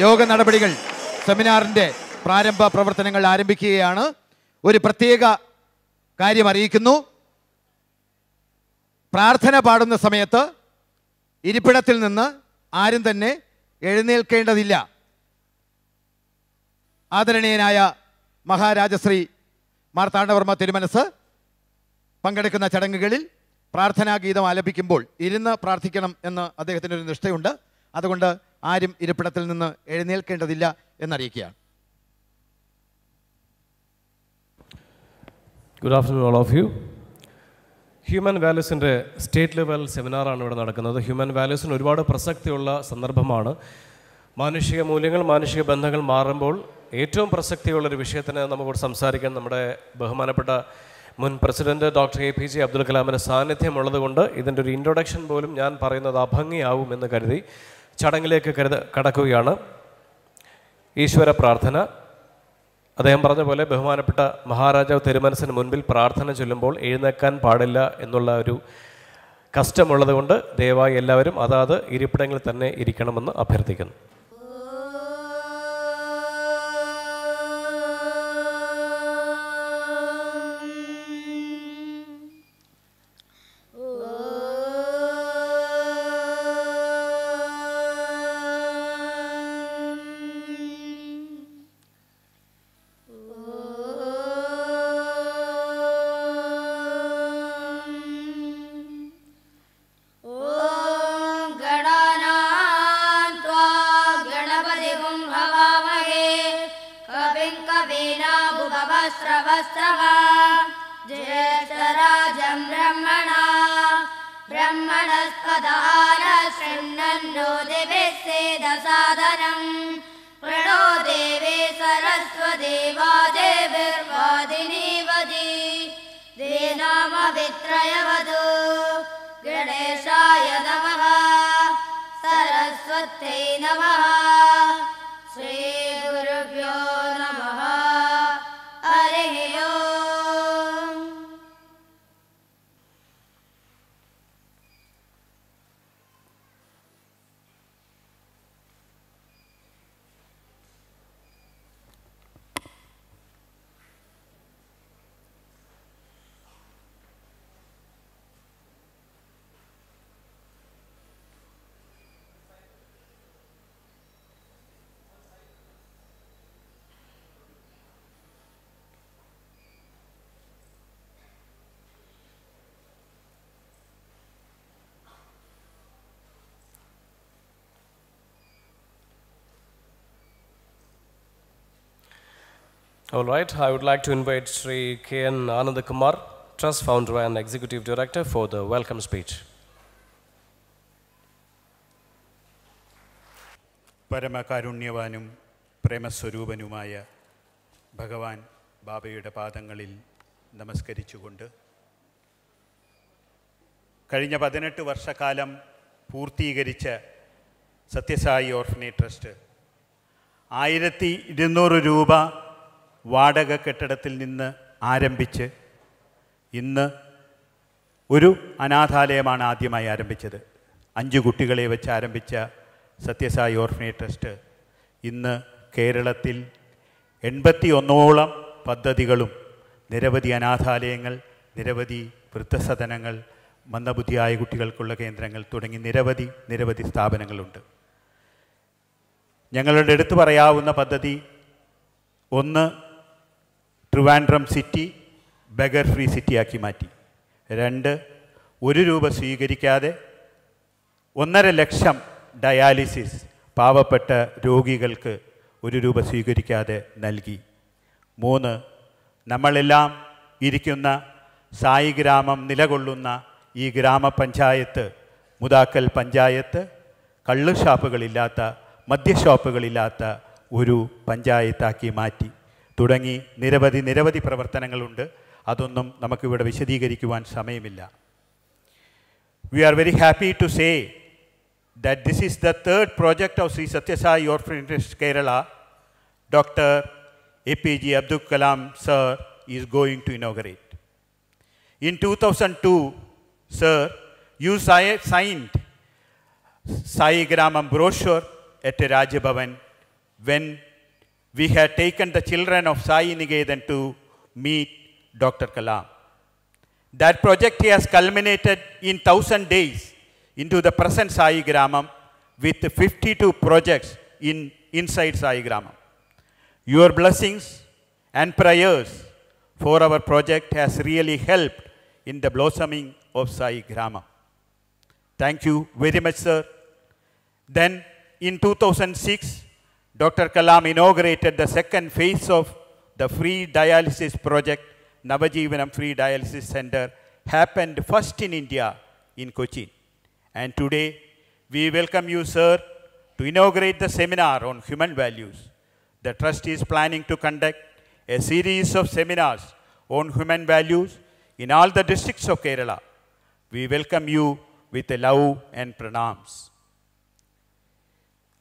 യോഗ നടപടികൾ സെമിനാറിൻ്റെ പ്രാരംഭ പ്രവർത്തനങ്ങൾ ആരംഭിക്കുകയാണ്. ഒരു പ്രത്യേക കാര്യം അറിയിക്കുന്നു. പ്രാർത്ഥന പാടുന്ന സമയത്ത് ഇരിപ്പിടത്തിൽ നിന്ന് ആരും തന്നെ എഴുന്നേൽക്കേണ്ടതില്ല. ആദരണീയനായ മഹാരാജശ്രീ മാർത്താണ്ഡവർമ്മ തിരുമനസ് പങ്കെടുക്കുന്ന ചടങ്ങുകളിൽ പ്രാർത്ഥനാഗീതം ആലപിക്കുമ്പോൾ ഇരുന്ന് പ്രാർത്ഥിക്കണം എന്ന് അദ്ദേഹത്തിനൊരു നിഷ്ഠയുണ്ട്. അതുകൊണ്ട് ആരും ഇരിപ്പിടത്തിൽ നിന്ന് എഴുന്നേൽക്കേണ്ടതില്ല എന്നറിയിക്കുകയാണ്. Good afternoon all of you. Human വാല്യൂസിൻ്റെ സ്റ്റേറ്റ് ലെവൽ സെമിനാറാണ് ഇവിടെ നടക്കുന്നത്. ഹ്യൂമൻ വാല്യൂസിന് ഒരുപാട് പ്രസക്തിയുള്ള സന്ദർഭമാണ്. മാനുഷിക മൂല്യങ്ങൾ, മാനുഷിക ബന്ധങ്ങൾ മാറുമ്പോൾ ഏറ്റവും പ്രസക്തിയുള്ളൊരു വിഷയത്തിന് നമുക്കിവിടെ സംസാരിക്കാൻ നമ്മുടെ ബഹുമാനപ്പെട്ട മുൻ പ്രസിഡന്റ് ഡോക്ടർ APJ അബ്ദുൽ കലാമിൻ്റെ സാന്നിധ്യമുള്ളത് കൊണ്ട് ഇതിൻ്റെ ഒരു ഇൻട്രൊഡക്ഷൻ പോലും ഞാൻ പറയുന്നത് അഭംഗിയാവും എന്ന് കരുതി ചടങ്ങിലേക്ക് കടക്കുകയാണ്. ഈശ്വര പ്രാർത്ഥന. അദ്ദേഹം പറഞ്ഞ പോലെ ബഹുമാനപ്പെട്ട മഹാരാജാവ് തിരുമനസിന് മുൻപിൽ പ്രാർത്ഥന ചൊല്ലുമ്പോൾ എഴുന്നേക്കാൻ പാടില്ല എന്നുള്ള ഒരു കസ്റ്റമുള്ളത് കൊണ്ട് ദയവായി എല്ലാവരും അതാത് ഇരിപ്പിടങ്ങളിൽ തന്നെ ഇരിക്കണമെന്ന് അഭ്യർത്ഥിക്കുന്നു. All right, I would like to invite Sri K.N. Anandakumar, Trust Founder and Executive Director, for the welcome speech. പരമകാരുണ്യവാനും പ്രേമസ്വരൂപനുമായ ഭഗവാൻ ബാബയുടെ പാദങ്ങളിൽ നമസ്കരിച്ചുകൊണ്ട് കഴിഞ്ഞ 18 വർഷക്കാലം പൂർത്തീകരിച്ച സത്യസായി ഓർഫനേജ് ട്രസ്റ്റ് 1200 രൂപ വാടക കെട്ടിടത്തിൽ നിന്ന് ആരംഭിച്ച് ഇന്ന് ഒരു അനാഥാലയമാണ് ആദ്യമായി ആരംഭിച്ചത്. 5 കുട്ടികളെ വെച്ച് ആരംഭിച്ച സത്യസായി ഓർഫനേജ് ട്രസ്റ്റ് ഇന്ന് കേരളത്തിൽ 81ഓളം പദ്ധതികളും നിരവധി അനാഥാലയങ്ങൾ, നിരവധി വൃദ്ധസദനങ്ങൾ, മന്ദബുദ്ധിയായ കുട്ടികൾക്കുള്ള കേന്ദ്രങ്ങൾ തുടങ്ങി നിരവധി സ്ഥാപനങ്ങളുണ്ട്. ഞങ്ങളുടെ എടുത്തു പറയാവുന്ന പദ്ധതി ഒന്ന്, ട്രിവാൻഡ്രം സിറ്റി ബെഗർ ഫ്രീ സിറ്റിയാക്കി മാറ്റി. 2, 1 രൂപ സ്വീകരിക്കാതെ 1.5 ലക്ഷം ഡയാലിസിസ് പാവപ്പെട്ട രോഗികൾക്ക് 1 രൂപ സ്വീകരിക്കാതെ നൽകി. 3, നമ്മളെല്ലാം ഇരിക്കുന്ന സായി ഗ്രാമം നിലകൊള്ളുന്ന ഈ ഗ്രാമപഞ്ചായത്ത്, മുതാക്കൽ പഞ്ചായത്ത്, കള്ള് ഷാപ്പുകളില്ലാത്ത, മദ്യഷോപ്പുകളില്ലാത്ത ഒരു പഞ്ചായത്താക്കി മാറ്റി. തുടങ്ങി നിരവധി പ്രവർത്തനങ്ങളുണ്ട്. അതൊന്നും നമുക്കിവിടെ വിശദീകരിക്കുവാൻ സമയമില്ല. We are very happy to say that this is the 3rd project of Sri Sathya Sai Orphanage Trust Kerala. Dr. APJ Abdul Kalam sir is going to inaugurate. In 2002, sir, you signed Sai Gramam brochure at Rajya Bhavan when we had taken the children of Sai Niketan to meet Dr. Kalam. That project has culminated in 1,000 days into the present Sai Gramam with 52 projects inside Sai Gramam. Your blessings and prayers for our project has really helped in the blossoming of Sai Gramam. Thank you very much, sir. Then in 2006, Dr. Kalam inaugurated the second phase of the free dialysis project. Navajeevanam Free Dialysis Center happened first in India in Cochin. And today, we welcome you, sir, to inaugurate the seminar on human values. The trust is planning to conduct a series of seminars on human values in all the districts of Kerala. We welcome you with a love and pranams.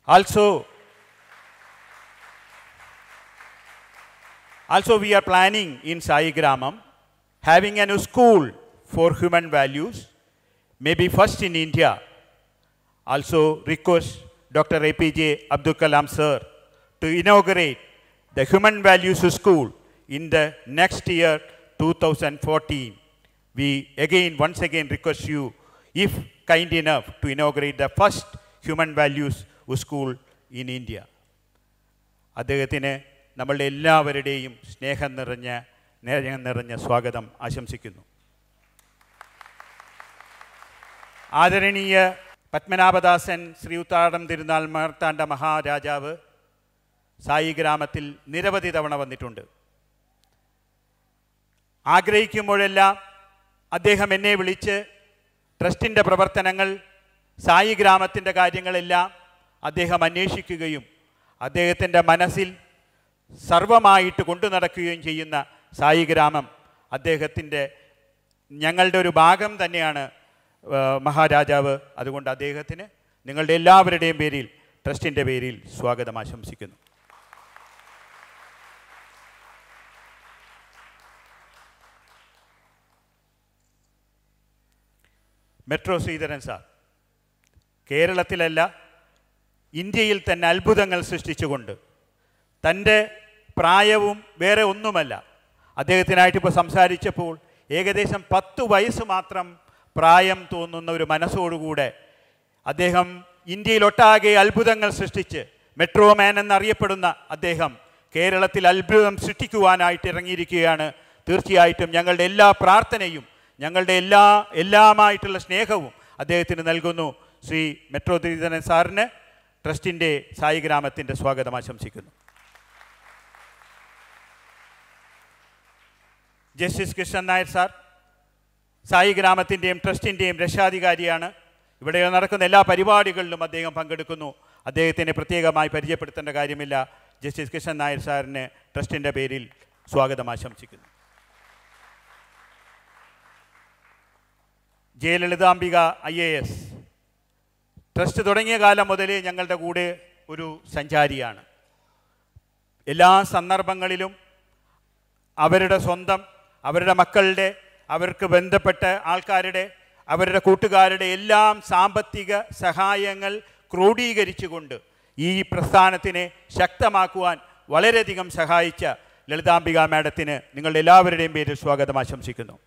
Also, we are planning in Sai Gramam having a new school for human values, maybe first in India. Also request Dr. APJ Abdul Kalam sir to inaugurate the Human Values School in the next year 2014. We once again request you, if kind enough, to inaugurate the first Human Values School in India. അദ്ദേഹത്തിന് നമ്മളുടെ എല്ലാവരുടെയും സ്നേഹം നിറഞ്ഞ സ്വാഗതം ആശംസിക്കുന്നു. ആദരണീയ പത്മനാഭദാസൻ ശ്രീ ഉത്രാടം തിരുനാൾ മാർത്താണ്ഡ മഹാരാജാവ് സായി ഗ്രാമത്തിൽ നിരവധി തവണ വന്നിട്ടുണ്ട്. ആഗ്രഹിക്കുമ്പോഴെല്ലാം അദ്ദേഹം എന്നെ വിളിച്ച് ട്രസ്റ്റിൻ്റെ പ്രവർത്തനങ്ങൾ, സായി ഗ്രാമത്തിൻ്റെ കാര്യങ്ങളെല്ലാം അദ്ദേഹം അന്വേഷിക്കുകയും അദ്ദേഹത്തിൻ്റെ മനസ്സിൽ സർവമായിട്ട് കൊണ്ടു നടക്കുകയും ചെയ്യുന്ന സായി ഗ്രാമം അദ്ദേഹത്തിൻ്റെ ഞങ്ങളുടെ ഒരു ഭാഗം തന്നെയാണ് മഹാരാജാവ്. അതുകൊണ്ട് അദ്ദേഹത്തിന് നിങ്ങളുടെ എല്ലാവരുടെയും പേരിൽ, ട്രസ്റ്റിൻ്റെ പേരിൽ സ്വാഗതം ആശംസിക്കുന്നു. മെട്രോ ശ്രീധരൻ സാർ കേരളത്തിലല്ല ഇന്ത്യയിൽ തന്നെ അത്ഭുതങ്ങൾ സൃഷ്ടിച്ചുകൊണ്ട്, തൻ്റെ പ്രായവും വേറെ ഒന്നുമല്ല, അദ്ദേഹത്തിനായിട്ട് ഇപ്പോൾ സംസാരിച്ചപ്പോൾ ഏകദേശം 10 വയസ്സ് മാത്രം പ്രായം തോന്നുന്ന ഒരു മനസ്സോടുകൂടെ അദ്ദേഹം ഇന്ത്യയിലൊട്ടാകെ അത്ഭുതങ്ങൾ സൃഷ്ടിച്ച് മെട്രോ മാൻ എന്നറിയപ്പെടുന്ന അദ്ദേഹം കേരളത്തിൽ അത്ഭുതം സൃഷ്ടിക്കുവാനായിട്ട് ഇറങ്ങിയിരിക്കുകയാണ്. തീർച്ചയായിട്ടും ഞങ്ങളുടെ എല്ലാ പ്രാർത്ഥനയും ഞങ്ങളുടെ എല്ലാമായിട്ടുള്ള സ്നേഹവും അദ്ദേഹത്തിന് നൽകുന്നു. ശ്രീ മെട്രോ ശ്രീധരൻ സാറിന് ട്രസ്റ്റിൻ്റെ സായി ഗ്രാമത്തിൻ്റെ സ്വാഗതം ആശംസിക്കുന്നു. ജസ്റ്റിസ് കൃഷ്ണൻ നായർ സാർ സായി ഗ്രാമത്തിൻ്റെയും ട്രസ്റ്റിൻ്റെയും രക്ഷാധികാരിയാണ്. ഇവിടെ നടക്കുന്ന എല്ലാ പരിപാടികളിലും അദ്ദേഹം പങ്കെടുക്കുന്നു. അദ്ദേഹത്തിനെ പ്രത്യേകമായി പരിചയപ്പെടുത്തേണ്ട കാര്യമില്ല. ജസ്റ്റിസ് കൃഷ്ണൻ നായർ സാറിന് ട്രസ്റ്റിൻ്റെ പേരിൽ സ്വാഗതം ആശംസിക്കുന്നു. ജയലളിതാംബിക IAS ട്രസ്റ്റ് തുടങ്ങിയ കാലം മുതലേ ഞങ്ങളുടെ കൂടെ ഒരു സഞ്ചാരിയാണ്. എല്ലാ സന്ദർഭങ്ങളിലും അവരുടെ സ്വന്തം, അവരുടെ മക്കളുടെ, അവർക്ക് ബന്ധപ്പെട്ട ആൾക്കാരുടെ, അവരുടെ കൂട്ടുകാരുടെ എല്ലാം സാമ്പത്തിക സഹായങ്ങൾ ക്രോഡീകരിച്ചുകൊണ്ട് ഈ പ്രസ്ഥാനത്തിനെ ശക്തമാക്കുവാൻ വളരെയധികം സഹായിച്ച ലളിതാംബിക മാഡത്തിന് നിങ്ങളുടെ എല്ലാവരുടെയും പേരിൽ സ്വാഗതം ആശംസിക്കുന്നു.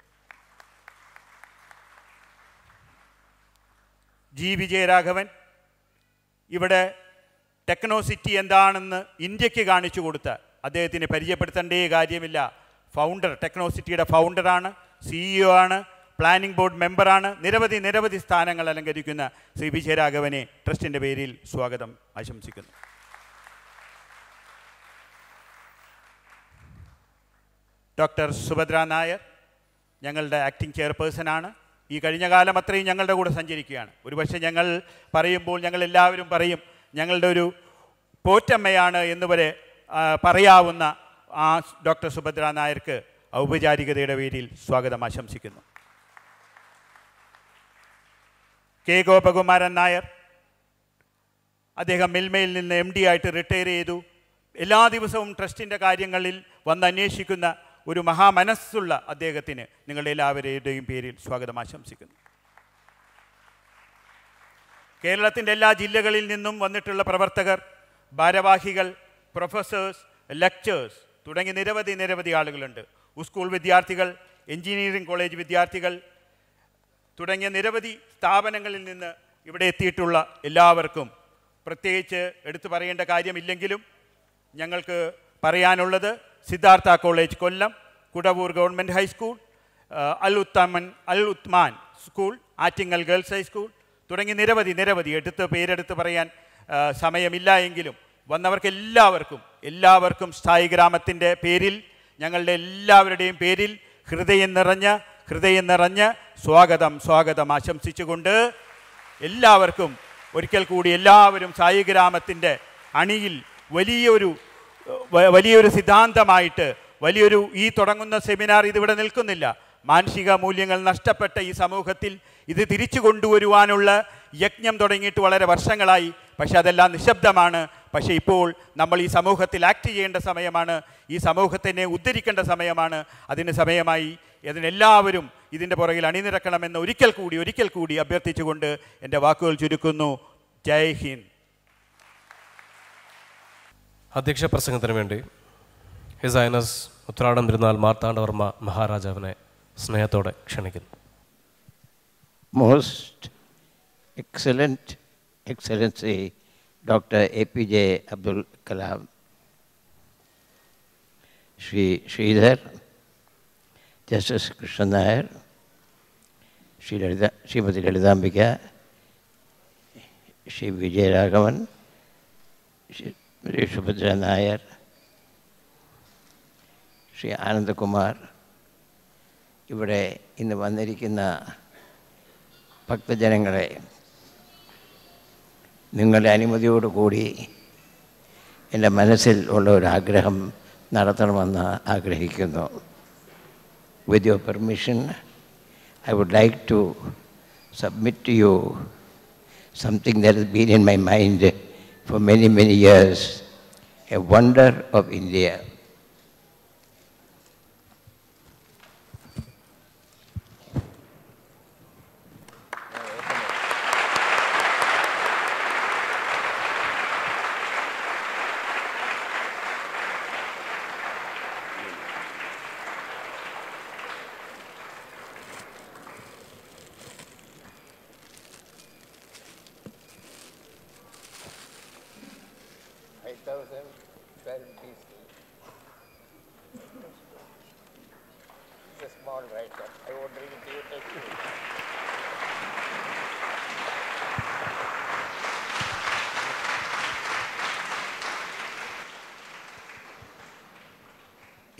ജി വിജയരാഘവൻ ഇവിടെ ടെക്നോ സിറ്റി എന്താണെന്ന് ഇന്ത്യക്ക് കാണിച്ചു കൊടുത്ത അദ്ദേഹത്തിന് പരിചയപ്പെടുത്തേണ്ടേ കാര്യമില്ല. ടെക്നോ സിറ്റിയുടെ ഫൗണ്ടറാണ്, CEO ആണ്, പ്ലാനിംഗ് ബോർഡ് മെമ്പറാണ്, നിരവധി സ്ഥാനങ്ങൾ അലങ്കരിക്കുന്ന ശ്രീ വിജയരാഘവനെ ട്രസ്റ്റിൻ്റെ പേരിൽ സ്വാഗതം ആശംസിക്കുന്നു. ഡോക്ടർ സുഭദ്ര നായർ ഞങ്ങളുടെ ആക്ടിംഗ് ചെയർപേഴ്സണാണ്. ഈ കഴിഞ്ഞ കാലം അത്രയും ഞങ്ങളുടെ കൂടെ സഞ്ചരിക്കുകയാണ്. ഒരുപക്ഷെ ഞങ്ങൾ പറയുമ്പോൾ ഞങ്ങളെല്ലാവരും പറയും ഞങ്ങളുടെ ഒരു പോറ്റമ്മയാണ് എന്ന് വരെ പറയാവുന്ന ആ ഡോക്ടർ സുഭദ്ര നായർക്ക് ഔപചാരികതയുടെ പേരിൽ സ്വാഗതം ആശംസിക്കുന്നു. കെ ഗോപകുമാരൻ നായർ അദ്ദേഹം മിൽമയിൽ നിന്ന് MD ആയിട്ട് റിട്ടയർ ചെയ്തു. എല്ലാ ദിവസവും ട്രസ്റ്റിൻ്റെ കാര്യങ്ങളിൽ വന്ന് അന്വേഷിക്കുന്ന ഒരു മഹാമനസ്സുള്ള അദ്ദേഹത്തിന് നിങ്ങളുടെ എല്ലാവരുടെയും പേരിൽ സ്വാഗതം ആശംസിക്കുന്നു. കേരളത്തിൻ്റെ എല്ലാ ജില്ലകളിൽ നിന്നും വന്നിട്ടുള്ള പ്രവർത്തകർ, ഭാരവാഹികൾ, പ്രൊഫസേഴ്സ്, ലെക്ചേഴ്സ് തുടങ്ങി നിരവധി ആളുകളുണ്ട്. സ്കൂൾ വിദ്യാർത്ഥികൾ, എഞ്ചിനീയറിംഗ് കോളേജ് വിദ്യാർത്ഥികൾ തുടങ്ങിയ നിരവധി സ്ഥാപനങ്ങളിൽ നിന്ന് ഇവിടെ എത്തിയിട്ടുള്ള എല്ലാവർക്കും പ്രത്യേകിച്ച് എടുത്തു പറയേണ്ട കാര്യമില്ലെങ്കിലും ഞങ്ങൾക്ക് പറയാനുള്ളത് സിദ്ധാർത്ഥ കോളേജ് കൊല്ലം, കുടവൂർ ഗവൺമെൻറ് ഹൈസ്കൂൾ, അൽ ഉത്മാൻ സ്കൂൾ, ആറ്റിങ്ങൽ ഗേൾസ് ഹൈസ്കൂൾ തുടങ്ങി നിരവധി പേരെടുത്ത് പറയാൻ സമയമില്ല എങ്കിലും വന്നവർക്ക് എല്ലാവർക്കും സ്ഥായി ഗ്രാമത്തിൻ്റെ പേരിൽ, ഞങ്ങളുടെ എല്ലാവരുടെയും പേരിൽ ഹൃദയം നിറഞ്ഞ സ്വാഗതം ആശംസിച്ചുകൊണ്ട് എല്ലാവർക്കും ഒരിക്കൽ കൂടി എല്ലാവരും സായി ഗ്രാമത്തിൻ്റെ അണിയിൽ വലിയൊരു സിദ്ധാന്തമായിട്ട് ഈ തുടങ്ങുന്ന സെമിനാർ ഇതിവിടെ നിൽക്കുന്നില്ല. മാനസിക മൂല്യങ്ങൾ നഷ്ടപ്പെട്ട ഈ സമൂഹത്തിൽ ഇത് തിരിച്ചു കൊണ്ടുവരുവാനുള്ള യജ്ഞം തുടങ്ങിയിട്ട് വളരെ വർഷങ്ങളായി. പക്ഷെ അതെല്ലാം നിശബ്ദമാണ്. പക്ഷേ ഇപ്പോൾ നമ്മൾ ഈ സമൂഹത്തിൽ ആക്ട് ചെയ്യേണ്ട സമയമാണ്, ഈ സമൂഹത്തിനെ ഉദ്ധരിക്കേണ്ട സമയമാണ്. അതിനെല്ലാവരും ഇതിൻ്റെ പുറകിൽ അണിനിരക്കണമെന്ന് ഒരിക്കൽ കൂടി അഭ്യർത്ഥിച്ചുകൊണ്ട് എൻ്റെ വാക്കുകൾ ചുരുക്കുന്നു. ജയ് ഹിന്ദ്. അധ്യക്ഷ പ്രസംഗത്തിന് വേണ്ടി ഹിസ് ഹൈനസ് ഉത്രാടം തിരുനാൾ മാർത്താണ്ഡവർമ്മ മഹാരാജാവിനെ സ്നേഹത്തോടെ ക്ഷണിക്കുന്നു. Most excellent Excellency Dr. APJ Abdul Kalam, Shri Sridhar, Justice Krishna Nair, Srimati Lalitambika, Shri Vijay Raghavan, Shri Subhadra Nair, Shri Anand Kumar, ഇവിടെ ഇന്ന് വന്നിരിക്കുന്ന ഭക്തജനങ്ങളെ, നിങ്ങളുടെ അനുമതിയോടുകൂടി എൻ്റെ മനസ്സിൽ ഉള്ള ഒരു ആഗ്രഹം നടത്തണമെന്ന് ആഗ്രഹിക്കുന്നു. With your permission, I would like to submit to you something that has been in my mind for many years, a wonder of India.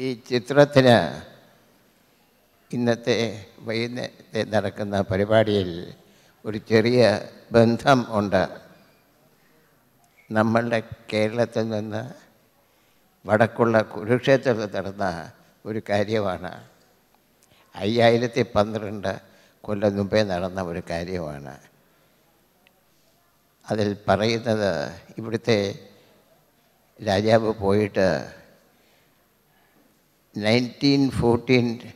ഈ ചിത്രത്തിന് ഇന്നത്തെ വൈകുന്നേരത്തെ നടക്കുന്ന പരിപാടിയിൽ ഒരു ചെറിയ ബന്ധം ഉണ്ട്. നമ്മളുടെ കേരളത്തിൽ നിന്ന് വടക്കുള്ള കുരുക്ഷേത്രത്തിൽ നടന്ന ഒരു കാര്യമാണ്. 5012 കൊല്ലം മുമ്പേ നടന്ന ഒരു കാര്യമാണ്. അതിൽ പറയുന്നത്, ഇവിടുത്തെ രാജാവ് പോയിട്ട് 1914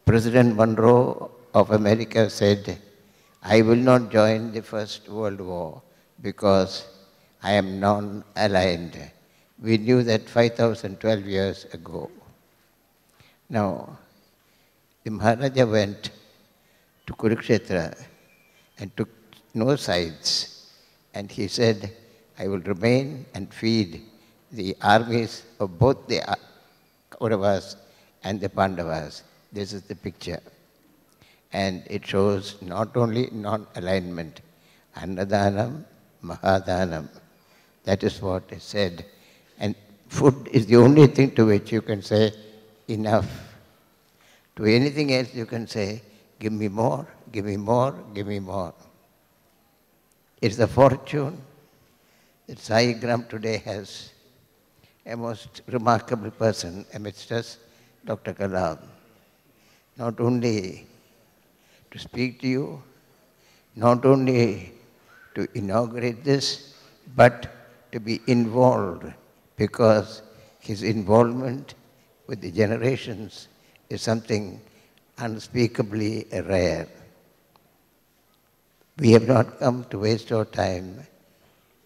President Monroe of America said, I will not join the First World War because I am non-aligned. We knew that 5,012 years ago. Now, the Maharaja went to Kurukshetra and took no sides, and he said, I will remain and feed the armies of both the Kauravas and the Pandavas. This is the picture. And it shows not only non-alignment, Annadanam, Mahadanam. That is what is said. And food is the only thing to which you can say enough. To anything else you can say, give me more, give me more, give me more. It's a fortune that Sai Gram today has a most remarkable person amidst us, Dr. Kalam. Not only to speak to you, not only to inaugurate this, but to be involved, because his involvement with the generations is something unspeakably rare. We have not come to waste our time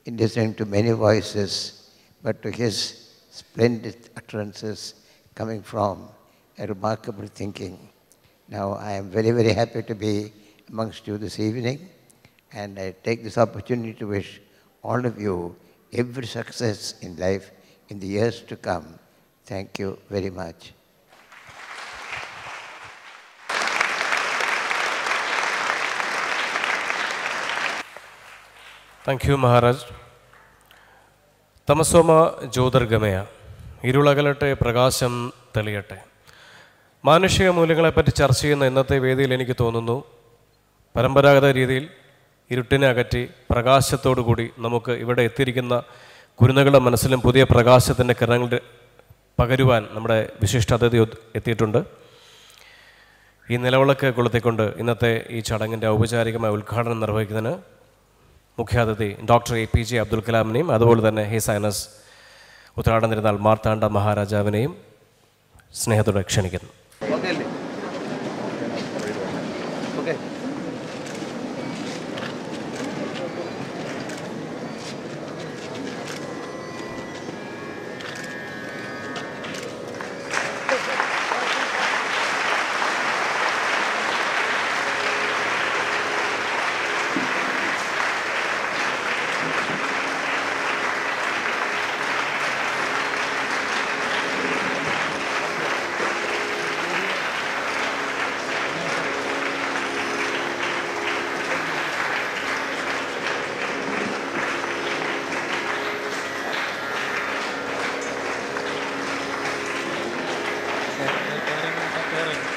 in listening to many voices, but to his splendid utterances coming from a remarkable thinking. Now, I am very, very happy to be amongst you this evening, and I take this opportunity to wish all of you every success in life in the years to come. Thank you very much. Thank you, Maharaj. Tamasoma Jyotirgamaya. ഇരുളകലട്ടെ പ്രകാശം തെളിയട്ടെ. മാനുഷിക മൂല്യങ്ങളെപ്പറ്റി ചർച്ച ചെയ്യുന്ന ഇന്നത്തെ വേദിയിൽ എനിക്ക് തോന്നുന്നു പരമ്പരാഗത രീതിയിൽ ഇരുട്ടിനെ അകറ്റി പ്രകാശത്തോടുകൂടി നമുക്ക് ഇവിടെ എത്തിയിരിക്കുന്ന കുരുന്നുകളുടെ മനസ്സിലും പുതിയ പ്രകാശത്തിൻ്റെ കിരണങ്ങൾ പകരുവാൻ നമ്മുടെ വിശിഷ്ടാതിഥി എത്തിയിട്ടുണ്ട്. ഈ നിലവിളക്ക് കൊളുത്തിക്കൊണ്ട് ഇന്നത്തെ ഈ ചടങ്ങിൻ്റെ ഔപചാരികമായ ഉദ്ഘാടനം നിർവഹിക്കുന്നതിന് മുഖ്യാതിഥി ഡോക്ടർ APJ അബ്ദുൽ കലാമിനെയും അതുപോലെ തന്നെ ഹിസ് ഹൈനസ് ഉത്രാടം തിരുനാൾ മാർത്താണ്ഡ മഹാരാജാവിനെയും സ്നേഹത്തോടെ ക്ഷണിക്കുന്നു. Karen.